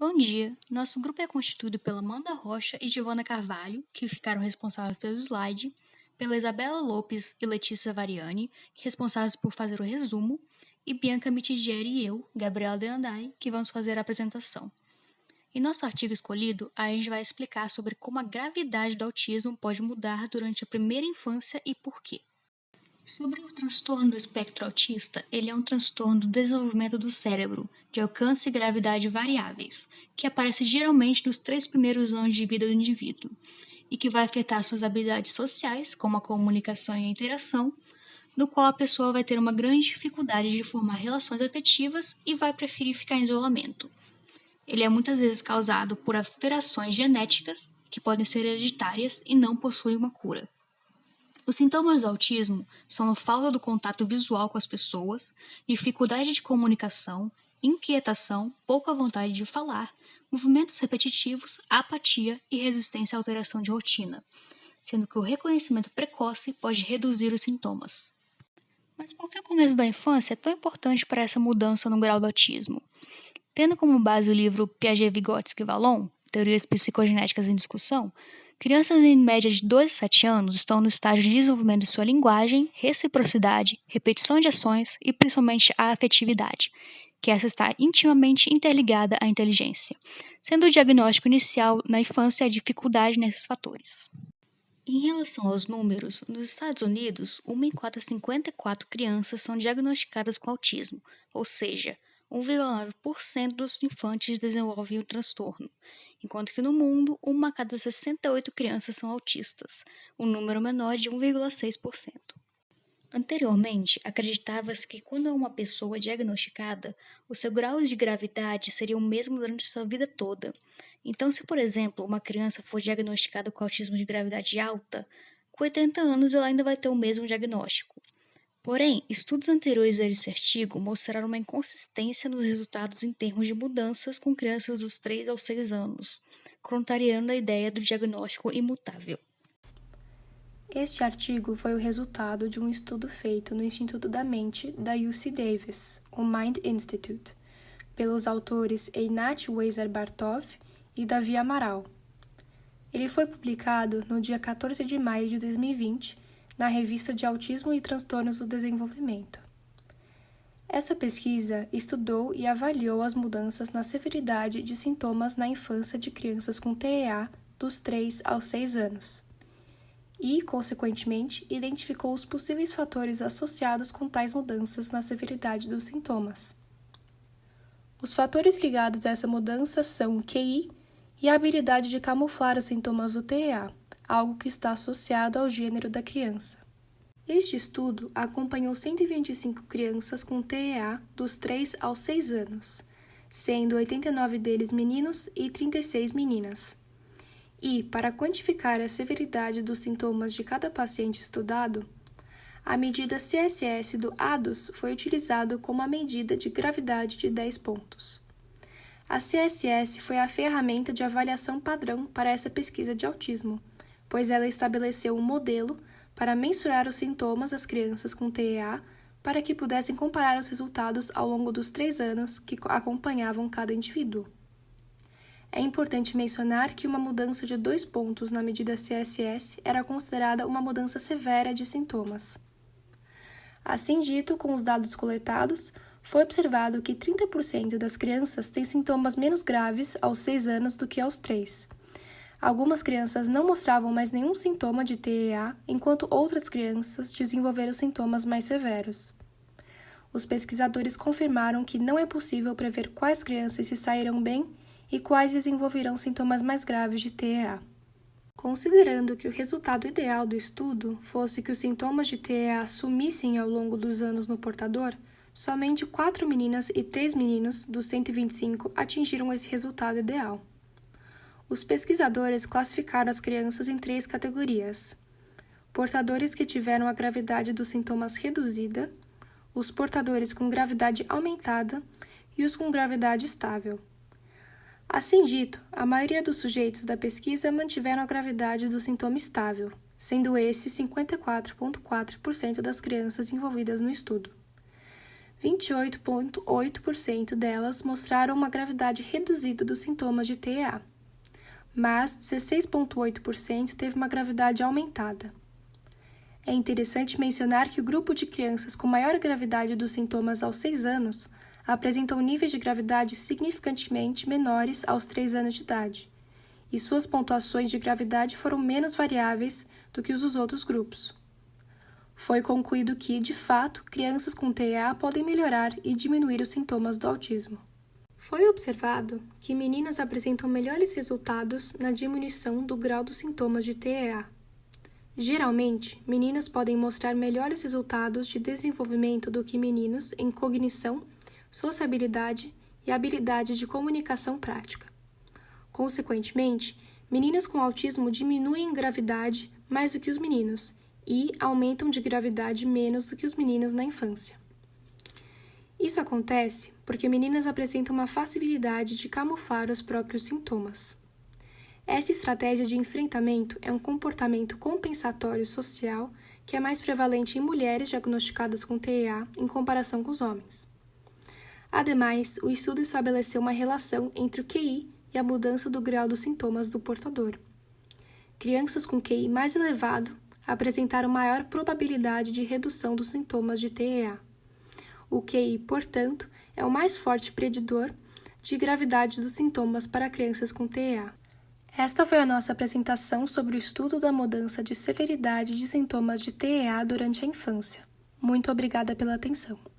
Bom dia! Nosso grupo é constituído pela Amanda Rocha e Giovana Carvalho, que ficaram responsáveis pelo slide, pela Isabela Lopes e Letícia Variani, responsáveis por fazer o resumo, e Bianca Mitigieri e eu, Gabriela Deandai, que vamos fazer a apresentação. Em nosso artigo escolhido, a gente vai explicar sobre como a gravidade do autismo pode mudar durante a primeira infância e por quê. Sobre o transtorno do espectro autista, ele é um transtorno do desenvolvimento do cérebro, de alcance e gravidade variáveis, que aparece geralmente nos 3 primeiros anos de vida do indivíduo, e que vai afetar suas habilidades sociais, como a comunicação e a interação, no qual a pessoa vai ter uma grande dificuldade de formar relações afetivas e vai preferir ficar em isolamento. Ele é muitas vezes causado por alterações genéticas, que podem ser hereditárias e não possuem uma cura. Os sintomas do autismo são a falta do contato visual com as pessoas, dificuldade de comunicação, inquietação, pouca vontade de falar, movimentos repetitivos, apatia e resistência à alteração de rotina, sendo que o reconhecimento precoce pode reduzir os sintomas. Mas por que o começo da infância é tão importante para essa mudança no grau do autismo? Tendo como base o livro Piaget, Vygotsky e Vallon, Teorias Psicogenéticas em Discussão, crianças em média de 2 a 7 anos estão no estágio de desenvolvimento de sua linguagem, reciprocidade, repetição de ações e principalmente a afetividade, que essa está intimamente interligada à inteligência, sendo o diagnóstico inicial na infância a dificuldade nesses fatores. Em relação aos números, nos Estados Unidos, 1 em cada 54 crianças são diagnosticadas com autismo, ou seja, 1,9% dos infantes desenvolvem o transtorno, enquanto que no mundo, 1 a cada 68 crianças são autistas, um número menor de 1,6%. Anteriormente, acreditava-se que quando uma pessoa é diagnosticada, o seu grau de gravidade seria o mesmo durante sua vida toda. Então, se, por exemplo, uma criança for diagnosticada com autismo de gravidade alta, com 80 anos ela ainda vai ter o mesmo diagnóstico. Porém, estudos anteriores a esse artigo mostraram uma inconsistência nos resultados em termos de mudanças com crianças dos 3 aos 6 anos, contrariando a ideia do diagnóstico imutável. Este artigo foi o resultado de um estudo feito no Instituto da Mente da UC Davis, o Mind Institute, pelos autores Einat Weiser-Bartov e Davi Amaral. Ele foi publicado no dia 14 de maio de 2020 na revista de Autismo e Transtornos do Desenvolvimento. Essa pesquisa estudou e avaliou as mudanças na severidade de sintomas na infância de crianças com TEA dos 3 aos 6 anos e, consequentemente, identificou os possíveis fatores associados com tais mudanças na severidade dos sintomas. Os fatores ligados a essa mudança são o QI e a habilidade de camuflar os sintomas do TEA, algo que está associado ao gênero da criança. Este estudo acompanhou 125 crianças com TEA dos 3 aos 6 anos, sendo 89 deles meninos e 36 meninas. E, para quantificar a severidade dos sintomas de cada paciente estudado, a medida CSS do ADOS foi utilizada como a medida de gravidade de 10 pontos. A CSS foi a ferramenta de avaliação padrão para essa pesquisa de autismo, pois ela estabeleceu um modelo para mensurar os sintomas das crianças com TEA para que pudessem comparar os resultados ao longo dos 3 anos que acompanhavam cada indivíduo. É importante mencionar que uma mudança de 2 pontos na medida CSS era considerada uma mudança severa de sintomas. Assim dito, com os dados coletados, foi observado que 30% das crianças têm sintomas menos graves aos 6 anos do que aos 3. Algumas crianças não mostravam mais nenhum sintoma de TEA, enquanto outras crianças desenvolveram sintomas mais severos. Os pesquisadores confirmaram que não é possível prever quais crianças se sairão bem e quais desenvolverão sintomas mais graves de TEA. Considerando que o resultado ideal do estudo fosse que os sintomas de TEA sumissem ao longo dos anos no portador, somente 4 meninas e 3 meninos dos 125 atingiram esse resultado ideal. Os pesquisadores classificaram as crianças em 3 categorias: portadores que tiveram a gravidade dos sintomas reduzida, os portadores com gravidade aumentada e os com gravidade estável. Assim dito, a maioria dos sujeitos da pesquisa mantiveram a gravidade do sintoma estável, sendo esse 54,4% das crianças envolvidas no estudo. 28,8% delas mostraram uma gravidade reduzida dos sintomas de TEA, mas 16,8% teve uma gravidade aumentada. É interessante mencionar que o grupo de crianças com maior gravidade dos sintomas aos 6 anos apresentam níveis de gravidade significantemente menores aos 3 anos de idade, e suas pontuações de gravidade foram menos variáveis do que os dos outros grupos. Foi concluído que, de fato, crianças com TEA podem melhorar e diminuir os sintomas do autismo. Foi observado que meninas apresentam melhores resultados na diminuição do grau dos sintomas de TEA. Geralmente, meninas podem mostrar melhores resultados de desenvolvimento do que meninos em cognição, sociabilidade e habilidade de comunicação prática. Consequentemente, meninas com autismo diminuem em gravidade mais do que os meninos e aumentam de gravidade menos do que os meninos na infância. Isso acontece porque meninas apresentam uma facilidade de camuflar os próprios sintomas. Essa estratégia de enfrentamento é um comportamento compensatório social que é mais prevalente em mulheres diagnosticadas com TEA em comparação com os homens. Ademais, o estudo estabeleceu uma relação entre o QI e a mudança do grau dos sintomas do portador. Crianças com QI mais elevado apresentaram maior probabilidade de redução dos sintomas de TEA. O QI, portanto, é o mais forte predidor de gravidade dos sintomas para crianças com TEA. Esta foi a nossa apresentação sobre o estudo da mudança de severidade de sintomas de TEA durante a infância. Muito obrigada pela atenção.